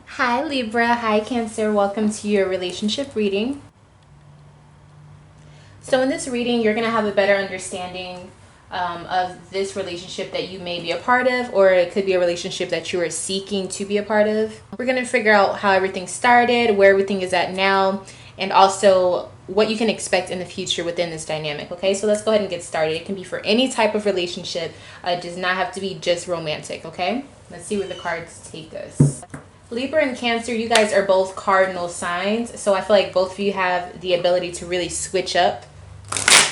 Hi Libra, hi Cancer, welcome to your relationship reading. So in this reading, you're going to have a better understanding of this relationship that you may be a part of, or it could be a relationship that you are seeking to be a part of. We're going to figure out how everything started, where everything is at now, and also what you can expect in the future within this dynamic. Okay, so let's go ahead and get started. It can be for any type of relationship. It does not have to be just romantic. Okay, let's see where the cards take us. Libra and Cancer, you guys are both cardinal signs, so I feel like both of you have the ability to really switch up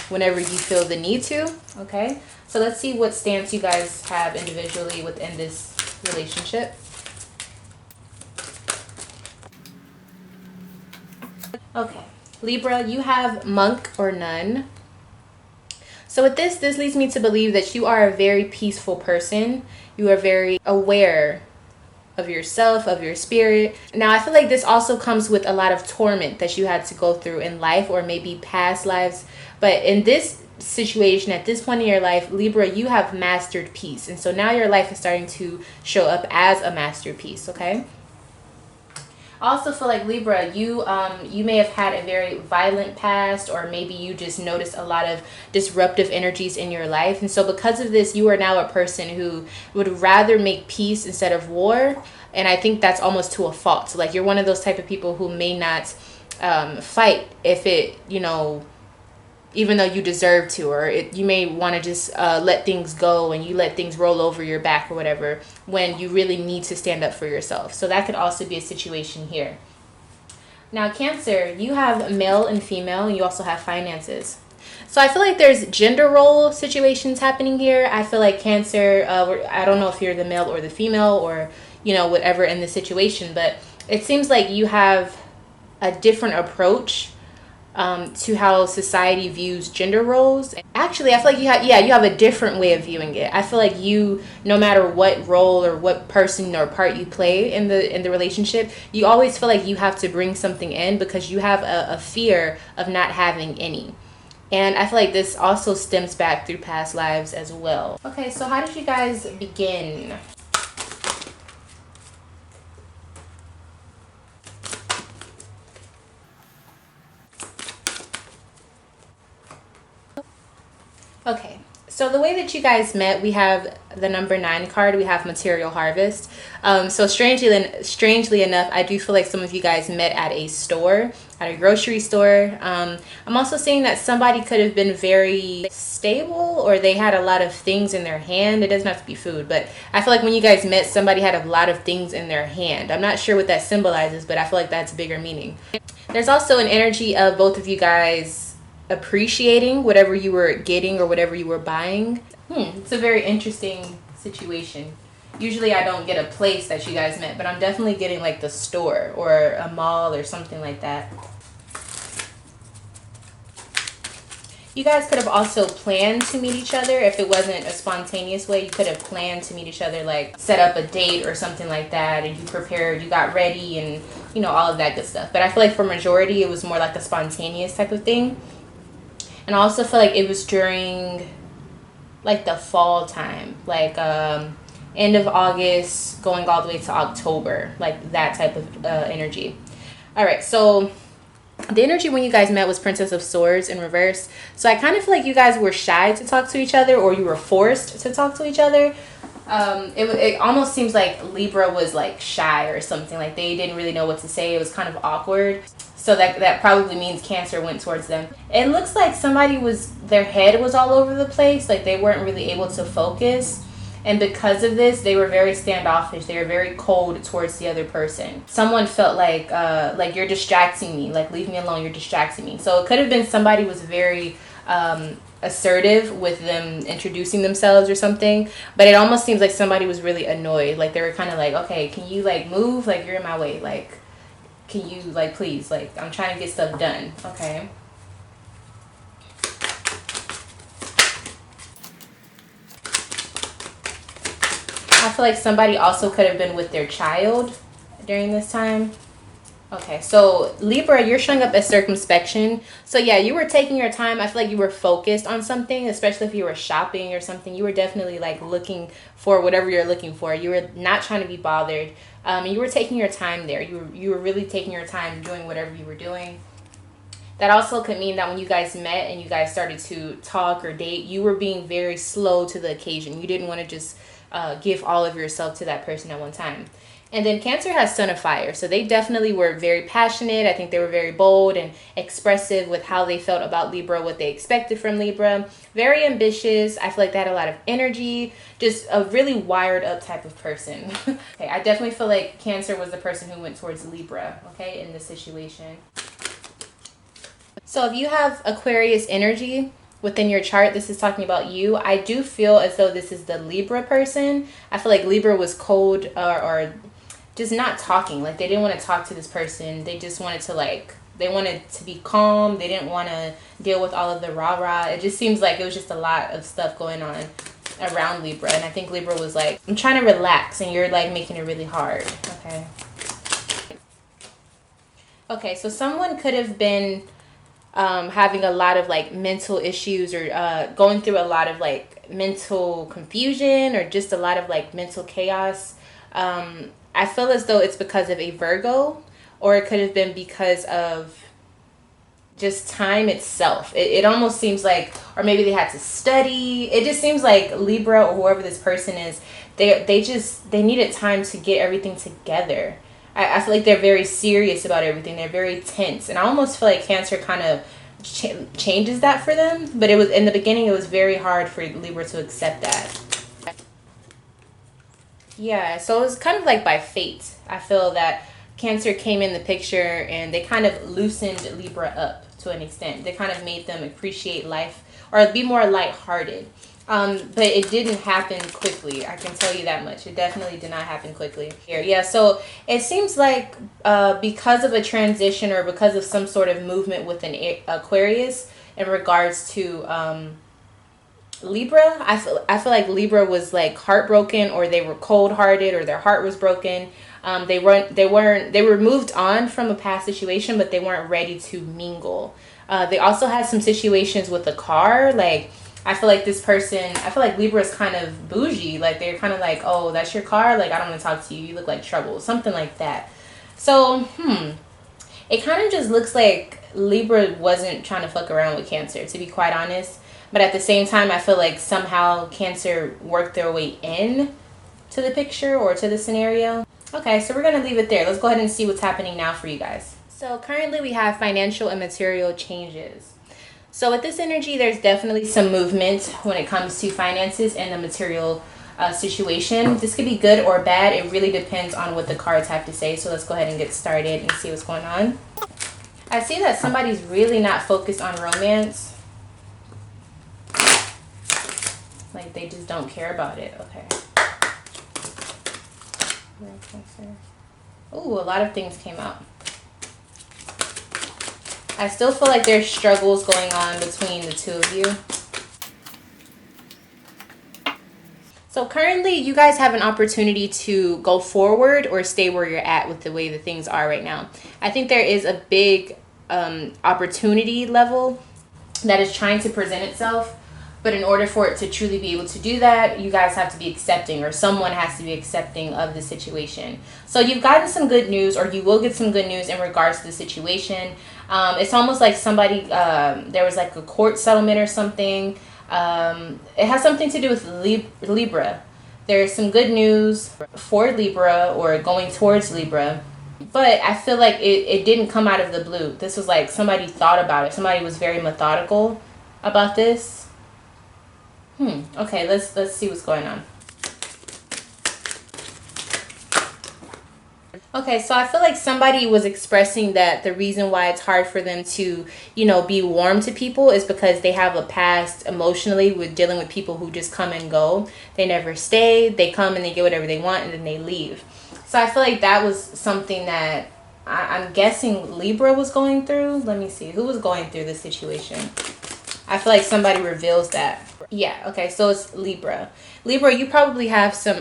whenever you feel the need to. Okay, so let's see what stance you guys have individually within this relationship. Okay, Libra, you have monk or nun. So with this leads me to believe that you are a very peaceful person. You are very aware of yourself, of your spirit. Now, I feel like this also comes with a lot of torment that you had to go through in life, or maybe past lives. But in this situation, at this point in your life, Libra, you have mastered peace. And so now your life is starting to show up as a masterpiece, okay? I also feel like Libra, you may have had a very violent past, or maybe you just noticed a lot of disruptive energies in your life. And so because of this, you are now a person who would rather make peace instead of war. And I think that's almost to a fault. So like you're one of those type of people who may not fight if it, even though you deserve to, or you may want to just let things go and you let things roll over your back or whatever, when you really need to stand up for yourself. So that could also be a situation here. Now, Cancer, you have male and female, and you also have finances. So I feel like there's gender role situations happening here. I feel like Cancer, I don't know if you're the male or the female, or whatever in the situation, but it seems like you have a different approach to how society views gender roles. Actually, I feel like you have a different way of viewing it. I feel like you, no matter what role or what person or part you play in the relationship, you always feel like you have to bring something in because you have a fear of not having any. And I feel like this also stems back through past lives as well. Okay, so how did you guys begin? Okay, so the way that you guys met, we have the number 9 card. We have material harvest. So strangely enough, I do feel like some of you guys met at a store, at a grocery store. I'm also seeing that somebody could have been very stable, or they had a lot of things in their hand. It doesn't have to be food, but I feel like when you guys met, somebody had a lot of things in their hand. I'm not sure what that symbolizes, but I feel like that's bigger meaning. There's also an energy of both of you guys appreciating whatever you were getting or whatever you were buying. It's a very interesting situation. Usually I don't get a place that you guys met, but I'm definitely getting like the store or a mall or something like that. You guys could have also planned to meet each other. If it wasn't a spontaneous way, you could have planned to meet each other, like set up a date or something like that, and you prepared, you got ready, and all of that good stuff. But I feel like for majority, it was more like a spontaneous type of thing. And I also feel like it was during like the fall time, like end of August going all the way to October, like that type of energy. All right, so the energy when you guys met was Princess of Swords in reverse. So I kind of feel like you guys were shy to talk to each other, or you were forced to talk to each other. It almost seems like Libra was like shy or something, like they didn't really know what to say. It was kind of awkward. So that probably means Cancer went towards them. It looks like their head was all over the place, like they weren't really able to focus. And because of this, they were very standoffish. They were very cold towards the other person. Someone felt like you're distracting me, like leave me alone, you're distracting me. So it could have been somebody was very assertive with them introducing themselves or something, but it almost seems like somebody was really annoyed. Like they were kind of like, okay, can you like move? Like you're in my way. Like, can you like please? Like I'm trying to get stuff done. Okay. I feel like somebody also could have been with their child during this time. Okay, so Libra, you're showing up as circumspection. So yeah, you were taking your time. I feel like you were focused on something, especially if you were shopping or something. You were definitely like looking for whatever you're looking for. You were not trying to be bothered. You were taking your time there. You were really taking your time doing whatever you were doing. That also could mean that when you guys met and you guys started to talk or date, you were being very slow to the occasion. You didn't want to just give all of yourself to that person at one time. And then Cancer has Son of Fire. So they definitely were very passionate. I think they were very bold and expressive with how they felt about Libra, what they expected from Libra. Very ambitious. I feel like they had a lot of energy. Just a really wired up type of person. Okay, I definitely feel like Cancer was the person who went towards Libra, okay, in this situation. So if you have Aquarius energy within your chart, this is talking about you. I do feel as though this is the Libra person. I feel like Libra was cold or just not talking. Like they didn't want to talk to this person. They just wanted to they wanted to be calm. They didn't want to deal with all of the rah-rah. It just seems like it was just a lot of stuff going on around Libra. And I think Libra was like, I'm trying to relax and you're like making it really hard. Okay. Okay, so someone could have been having a lot of like mental issues or going through a lot of like mental confusion or just a lot of like mental chaos. I feel as though it's because of a Virgo, or it could have been because of just time itself. It almost seems like, or maybe they had to study. It just seems like Libra or whoever this person is, they needed time to get everything together. I feel like they're very serious about everything. They're very tense. And I almost feel like Cancer kind of changes that for them. But it was in the beginning, it was very hard for Libra to accept that. Yeah, so it was kind of like by fate. I feel that Cancer came in the picture and they kind of loosened Libra up to an extent. They kind of made them appreciate life or be more lighthearted. But it didn't happen quickly. I can tell you that much. It definitely did not happen quickly here. Yeah, so it seems like because of a transition or because of some sort of movement with an Aquarius in regards to Libra, I feel like Libra was like heartbroken, or they were cold-hearted, or their heart was broken. They were moved on from a past situation, but they weren't ready to mingle. They also had some situations with the car, like I feel like this person, I feel like Libra is kind of bougie. Like they're kind of like, oh, that's your car? Like, I don't want to talk to you. You look like trouble. Something like that. So, it kind of just looks like Libra wasn't trying to fuck around with Cancer, to be quite honest. But at the same time, I feel like somehow Cancer worked their way in to the picture or to the scenario. Okay, so we're going to leave it there. Let's go ahead and see what's happening now for you guys. So currently we have financial and material changes. So with this energy, there's definitely some movement when it comes to finances and the material situation. This could be good or bad. It really depends on what the cards have to say. So let's go ahead and get started and see what's going on. I see that somebody's really not focused on romance. Like they just don't care about it. Okay. Ooh, a lot of things came out. I still feel like there's struggles going on between the two of you. So currently you guys have an opportunity to go forward or stay where you're at with the way the things are right now. I think there is a big opportunity level that is trying to present itself. But in order for it to truly be able to do that, you guys have to be accepting, or someone has to be accepting of the situation. So you've gotten some good news, or you will get some good news in regards to the situation. It's almost like somebody, there was like a court settlement or something. It has something to do with Libra. There's some good news for Libra or going towards Libra. But I feel like it didn't come out of the blue. This was like somebody thought about it. Somebody was very methodical about this. Okay, let's see what's going on. Okay, so I feel like somebody was expressing that the reason why it's hard for them to, be warm to people is because they have a past emotionally with dealing with people who just come and go. They never stay. They come and they get whatever they want and then they leave. So I feel like that was something that I'm guessing Libra was going through. Let me see. Who was going through this situation? I feel like somebody reveals that. Yeah, okay, so it's Libra. Libra, you probably have some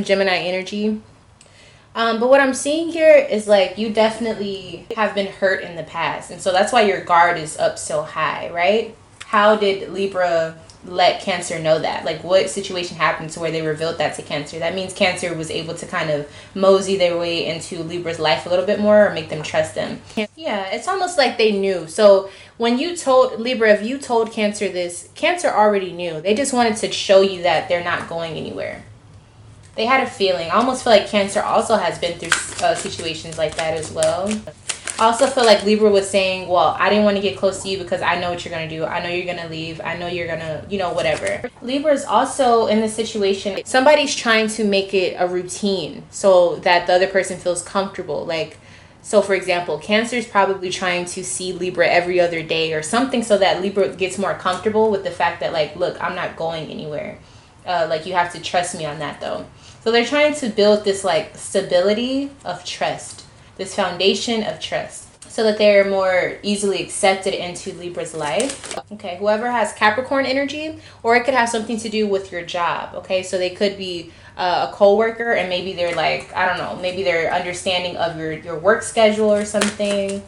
Gemini energy. But what I'm seeing here is like you definitely have been hurt in the past. And so that's why your guard is up so high, right? How did Libra let Cancer know that? Like, what situation happened to where they revealed that to Cancer? That means Cancer was able to kind of mosey their way into Libra's life a little bit more, or make them trust them. Yeah, it's almost like they knew. So when you told Libra, if you told Cancer this, Cancer already knew. They just wanted to show you that they're not going anywhere. They had a feeling. I almost feel like Cancer also has been through situations like that as well. I also feel like Libra was saying, well, I didn't want to get close to you because I know what you're going to do. I know you're going to leave. I know you're going to, you know, whatever. Libra is also in this situation. Somebody's trying to make it a routine so that the other person feels comfortable. Like, so for example, Cancer is probably trying to see Libra every other day or something so that Libra gets more comfortable with the fact that, like, look, I'm not going anywhere. Like, you have to trust me on that, though. So they're trying to build this, like, stability of trust. This foundation of trust, so that they're more easily accepted into Libra's life. Okay, whoever has Capricorn energy, or it could have something to do with your job. Okay, so they could be a co-worker, and maybe they're like, I don't know, maybe they're understanding of your work schedule or something.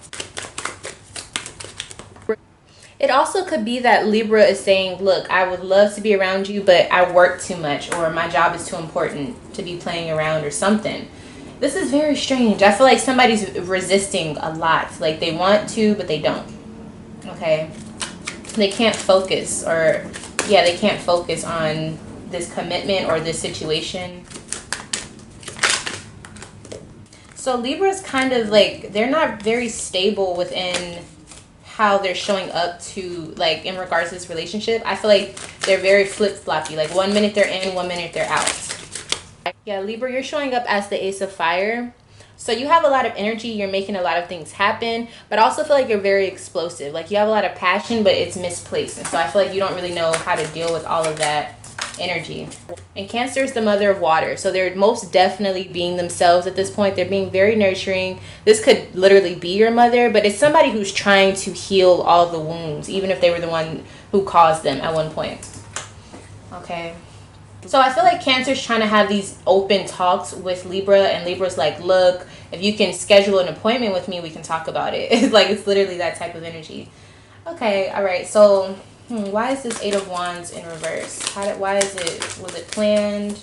It also could be that Libra is saying, look, I would love to be around you, but I work too much, or my job is too important to be playing around, or something. This is very strange. I feel like somebody's resisting a lot. Like, they want to, but they don't. Okay? They can't focus, or, yeah, they can't focus on this commitment or this situation. So Libra's kind of like, they're not very stable within how they're showing up to, like, in regards to this relationship. I feel like they're very flip-floppy. Like, 1 minute they're in, 1 minute they're out. Yeah, Libra, you're showing up as the Ace of Fire. So you have a lot of energy. You're making a lot of things happen. But I also feel like you're very explosive. Like, you have a lot of passion, but it's misplaced. And so I feel like you don't really know how to deal with all of that energy. And Cancer is the mother of water. So they're most definitely being themselves at this point. They're being very nurturing. This could literally be your mother. But it's somebody who's trying to heal all the wounds, even if they were the one who caused them at one point. Okay. So I feel like Cancer's trying to have these open talks with Libra, and Libra's like, look, if you can schedule an appointment with me, we can talk about it. It's like, it's literally that type of energy. Okay, all right. So why is this Eight of Wands in reverse? Why is it, was it planned?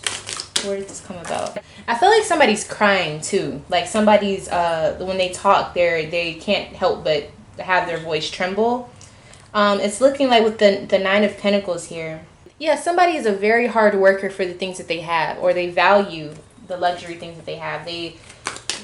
Where did this come about? I feel like somebody's crying too. Like, somebody's, when they talk, they can't help but have their voice tremble. It's looking like with the Nine of Pentacles here. Yeah, somebody is a very hard worker for the things that they have, or they value the luxury things that they have.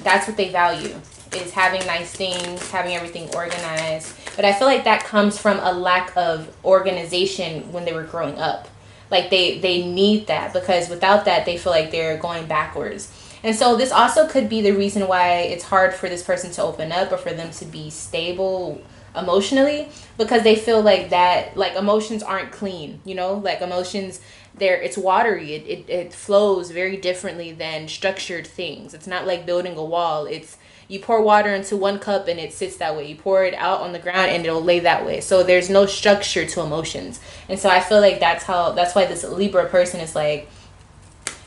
That's what they value, is having nice things, having everything organized. But I feel like that comes from a lack of organization when they were growing up. Like, they need that, because without that, they feel like they're going backwards. And so this also could be the reason why it's hard for this person to open up, or for them to be stable emotionally, because they feel like that, like, emotions aren't clean, you know, like, emotions, it's watery, it flows very differently than structured things. It's not like building a wall. It's, you pour water into one cup and it sits that way. You pour it out on the ground and it'll lay that way. So there's no structure to emotions. And so I feel like that's why this Libra person is like,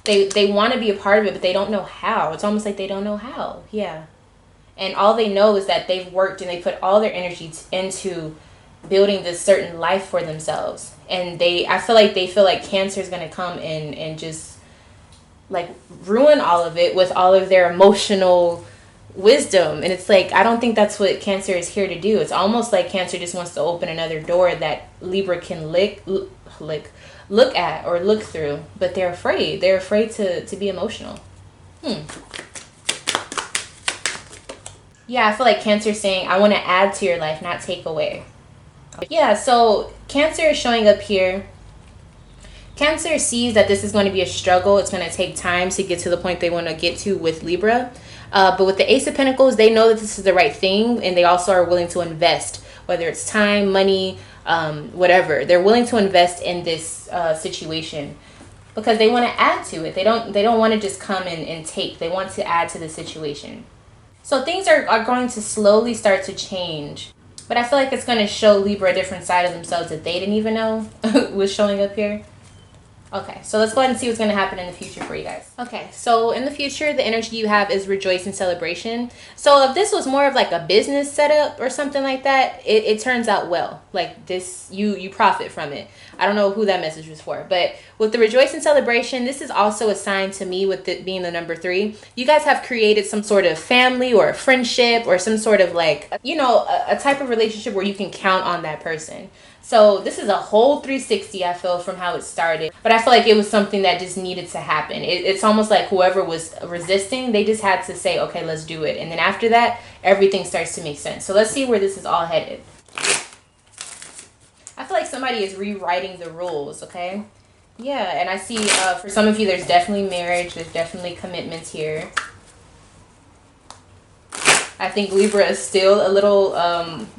they want to be a part of it, but they don't know how. It's almost like they don't know how. Yeah. And all they know is that they've worked and they put all their energy into building this certain life for themselves. And I feel like Cancer is going to come in and just, like, ruin all of it with all of their emotional wisdom. And it's like, I don't think that's what Cancer is here to do. It's almost like Cancer just wants to open another door that Libra can look at or look through. But they're afraid. They're afraid to be emotional. Yeah, I feel like Cancer's saying, I want to add to your life, not take away. Yeah, so Cancer is showing up here. Cancer sees that this is going to be a struggle. It's going to take time to get to the point they want to get to with Libra. But with the Ace of Pentacles, they know that this is the right thing, and they also are willing to invest, whether it's time, money, whatever. They're willing to invest in this situation because they want to add to it. They don't want to just come and take. They want to add to the situation. So things are going to slowly start to change. But I feel like it's going to show Libra a different side of themselves that they didn't even know was showing up here. Okay, so let's go ahead and see what's going to happen in the future for you guys. Okay, so in the future, the energy you have is rejoice and celebration. So if this was more of like a business setup or something like that, it turns out well. Like this, you profit from it. I don't know who that message was for, but with the rejoice and celebration, this is also a sign to me with it being the number 3. You guys have created some sort of family or a friendship or some sort of like, you know, a type of relationship where you can count on that person. So this is a whole 360, I feel, from how it started. But I feel like it was something that just needed to happen. It's almost like whoever was resisting, they just had to say, okay, let's do it. And then after that, everything starts to make sense. So let's see where this is all headed. I feel like somebody is rewriting the rules, okay? Yeah, and I see for some of you, there's definitely marriage. There's definitely commitments here. I think Libra is still a little,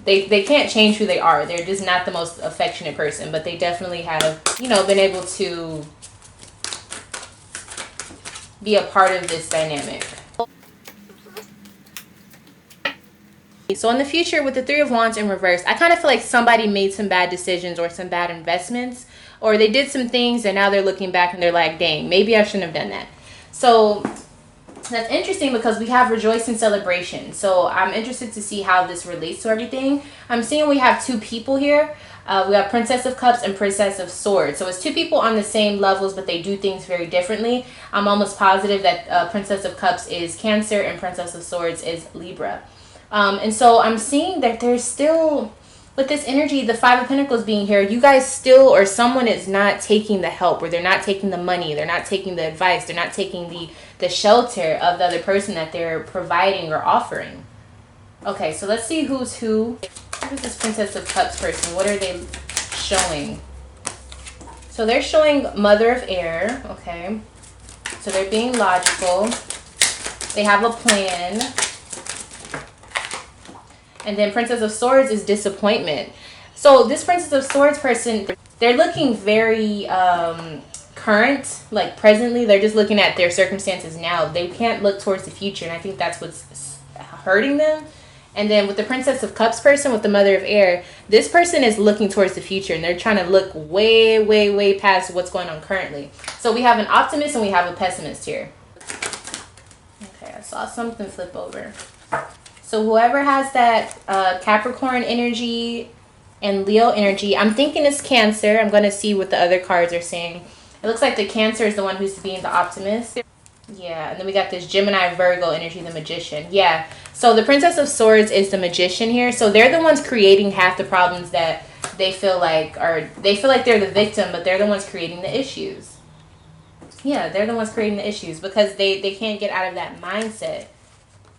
they can't change who they are. They're just not the most affectionate person, but they definitely have, you know, been able to be a part of this dynamic. So in the future, with the 3 of Wands in reverse, I kind of feel like somebody made some bad decisions or some bad investments, or they did some things and now they're looking back and they're like, dang, maybe I shouldn't have done that. So that's interesting because we have rejoice and celebration. So I'm interested to see how this relates to everything. I'm seeing we have 2 people here. We have Princess of Cups and Princess of Swords. So it's 2 people on the same levels, but they do things very differently. I'm almost positive that Princess of Cups is Cancer and Princess of Swords is Libra. And so I'm seeing that there's still, with this energy, the 5 of Pentacles being here, you guys still, or someone is not taking the help, or they're not taking the money, they're not taking the advice, they're not taking the shelter of the other person that they're providing or offering. Okay, so let's see who's who. Who is this Princess of Cups person? What are they showing? So they're showing Mother of Air, okay? So they're being logical. They have a plan. And then Princess of Swords is disappointment. So this Princess of Swords person, they're looking very current, like presently. They're just looking at their circumstances now. They can't look towards the future, and I think that's what's hurting them. And then with the Princess of Cups person, with the Mother of Air, this person is looking towards the future, and they're trying to look way, way, way past what's going on currently. So we have an optimist and we have a pessimist here. Okay, I saw something flip over. So whoever has that Capricorn energy and Leo energy, I'm thinking it's Cancer. I'm going to see what the other cards are saying. It looks like the Cancer is the one who's being the optimist. Yeah, and then we got this Gemini Virgo energy, the Magician. Yeah, so the Princess of Swords is the Magician here. So they're the ones creating half the problems that they feel like they're the victim, but they're the ones creating the issues. Yeah, they're the ones creating the issues because they can't get out of that mindset.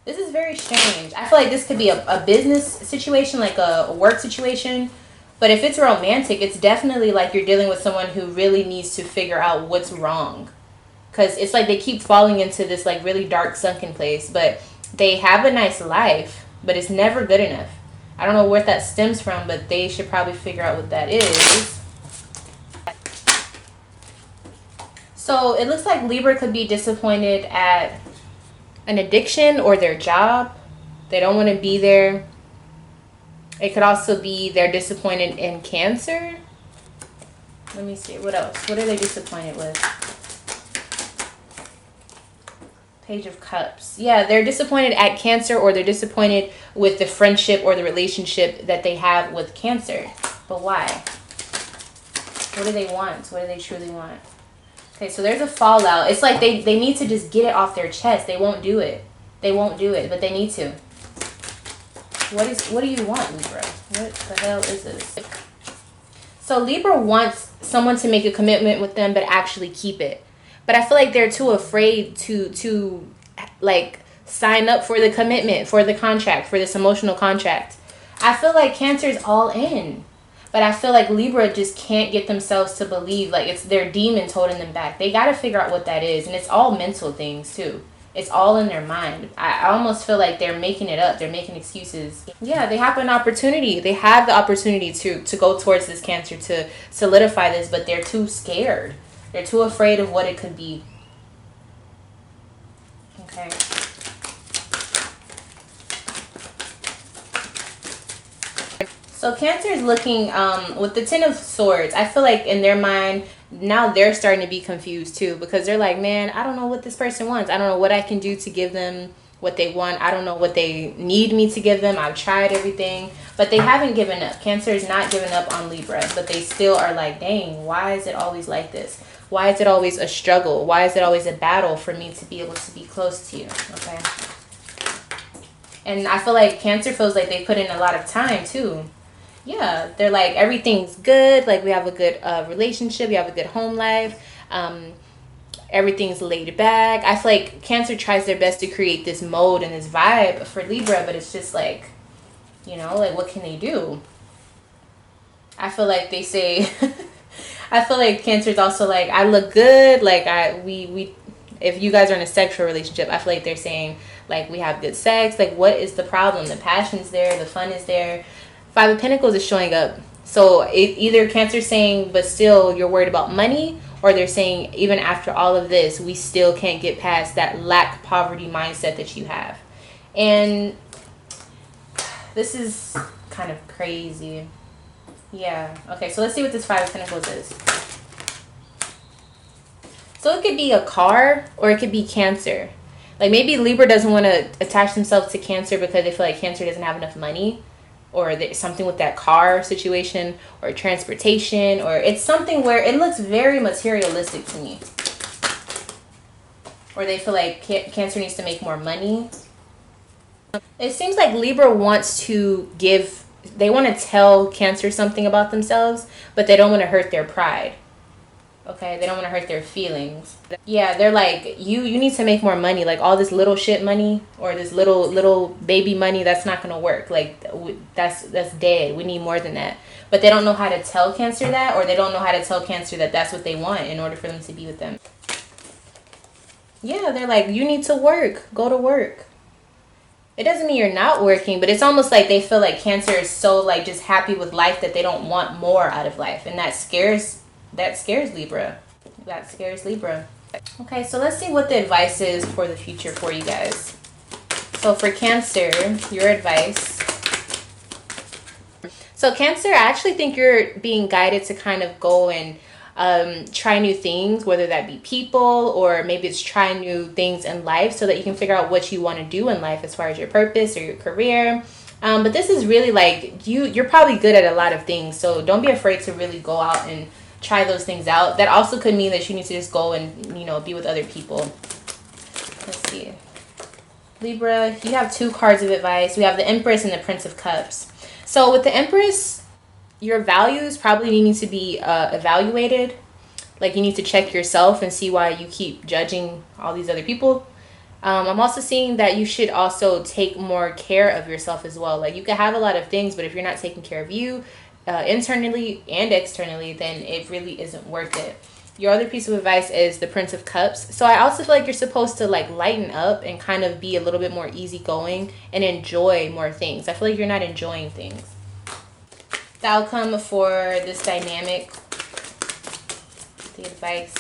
This is very strange. I feel like this could be a business situation, like a work situation. But if it's romantic, it's definitely like you're dealing with someone who really needs to figure out what's wrong. Because it's like they keep falling into this like really dark, sunken place. But they have a nice life, but it's never good enough. I don't know where that stems from, but they should probably figure out what that is. So it looks like Libra could be disappointed at an addiction or their job. They don't want to be there. It could also be they're disappointed in Cancer. Let me see. What else? What are they disappointed with? Page of Cups. Yeah, they're disappointed at Cancer, or they're disappointed with the friendship or the relationship that they have with Cancer. But why? What do they want? What do they truly want? Okay, so there's a fallout. It's like they need to just get it off their chest. They won't do it. They won't do it, but they need to. What do you want, Libra? What the hell is this? So Libra wants someone to make a commitment with them, but actually keep it. But I feel like they're too afraid to like sign up for the commitment, for the contract, for this emotional contract. I feel like Cancer is all in. But I feel like Libra just can't get themselves to believe, like it's their demons holding them back. They got to figure out what that is. And it's all mental things too. It's all in their mind. I almost feel like they're making it up. They're making excuses. Yeah, they have an opportunity. They have the opportunity to go towards this Cancer, to solidify this, but they're too scared. They're too afraid of what it could be. Okay. So Cancer is looking with the Ten of Swords. I feel like in their mind, now they're starting to be confused too, because they're like, man, I don't know what this person wants. I don't know what I can do to give them what they want. I don't know what they need me to give them. I've tried everything, but they haven't given up. Cancer is not giving up on Libra, but they still are like, dang, why is it always like this? Why is it always a struggle? Why is it always a battle for me to be able to be close to you? Okay. And I feel like Cancer feels like they put in a lot of time too. Yeah, they're like, everything's good. Like, we have a good relationship. We have a good home life. Everything's laid back. I feel like Cancer tries their best to create this mode and this vibe for Libra, but it's just like, you know, like, what can they do? I feel like they say, I feel like Cancer's also like, I look good. Like, if you guys are in a sexual relationship, I feel like they're saying, like, we have good sex. Like, what is the problem? The passion's there. The fun is there. Five of Pentacles is showing up. So either Cancer's saying, but still you're worried about money, or they're saying, even after all of this, we still can't get past that lack poverty mindset that you have. And this is kind of crazy. Yeah. Okay, so let's see what this Five of Pentacles is. So it could be a car, or it could be Cancer. Like, maybe Libra doesn't want to attach themselves to Cancer because they feel like Cancer doesn't have enough money. Or there's something with that car situation, or transportation, or it's something where it looks very materialistic to me. Or they feel like Cancer needs to make more money. It seems like Libra wants to give, they want to tell Cancer something about themselves, but they don't want to hurt their pride. Okay, they don't want to hurt their feelings. Yeah, they're like, you need to make more money. Like, all this little shit money, or this little baby money, that's not gonna work. Like, that's dead. We need more than that. But they don't know how to tell Cancer that, or they don't know how to tell Cancer that that's what they want in order for them to be with them. Yeah, they're like, you need to work. Go to work. It doesn't mean you're not working, but it's almost like they feel like Cancer is so, like, just happy with life that they don't want more out of life, and that scares Libra. That scares Libra. Okay, so let's see what the advice is for the future for you guys. So for Cancer, your advice. So Cancer, I actually think you're being guided to kind of go and try new things, whether that be people, or maybe it's try new things in life, so that you can figure out what you want to do in life as far as your purpose or your career. But this is really like, you're probably good at a lot of things, so don't be afraid to really go out and try those things out. That also could mean that you need to just go and, you know, be with other people. Let's see. Libra, you have two cards of advice. We have the Empress and the Prince of Cups. So with the Empress, your values probably need to be evaluated. Like, you need to check yourself and see why you keep judging all these other people. I'm also seeing that you should also take more care of yourself as well. Like, you can have a lot of things, but if you're not taking care of you, internally and externally, then it really isn't worth it. Your other piece of advice is the Prince of Cups. So I also feel like you're supposed to, like, lighten up and kind of be a little bit more easygoing and enjoy more things. I feel like you're not enjoying things. The outcome for this dynamic, the advice.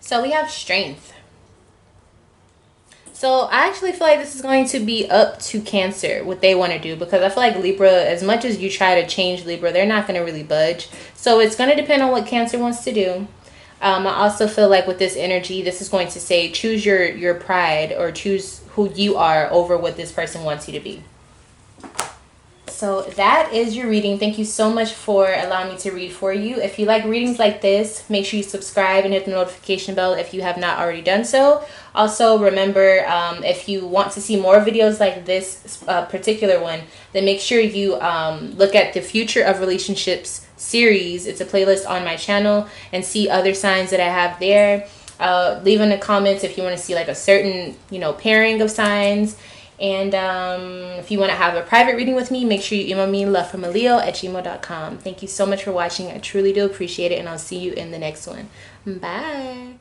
So we have Strength. So I actually feel like this is going to be up to Cancer, what they want to do, because I feel like Libra, as much as you try to change Libra, they're not going to really budge. So it's going to depend on what Cancer wants to do. I also feel like with this energy, this is going to say, choose your pride, or choose who you are over what this person wants you to be. So that is your reading. Thank you so much for allowing me to read for you. If you like readings like this, make sure you subscribe and hit the notification bell if you have not already done so. Also, remember, if you want to see more videos like this particular one, then make sure you look at the Future of Relationships series. It's a playlist on my channel, and see other signs that I have there. Leave in the comments if you want to see like a certain, pairing of signs. And if you want to have a private reading with me, make sure you email me lovefromaleo@gmail.com. Thank you so much for watching. I truly do appreciate it, and I'll see you in the next one. Bye.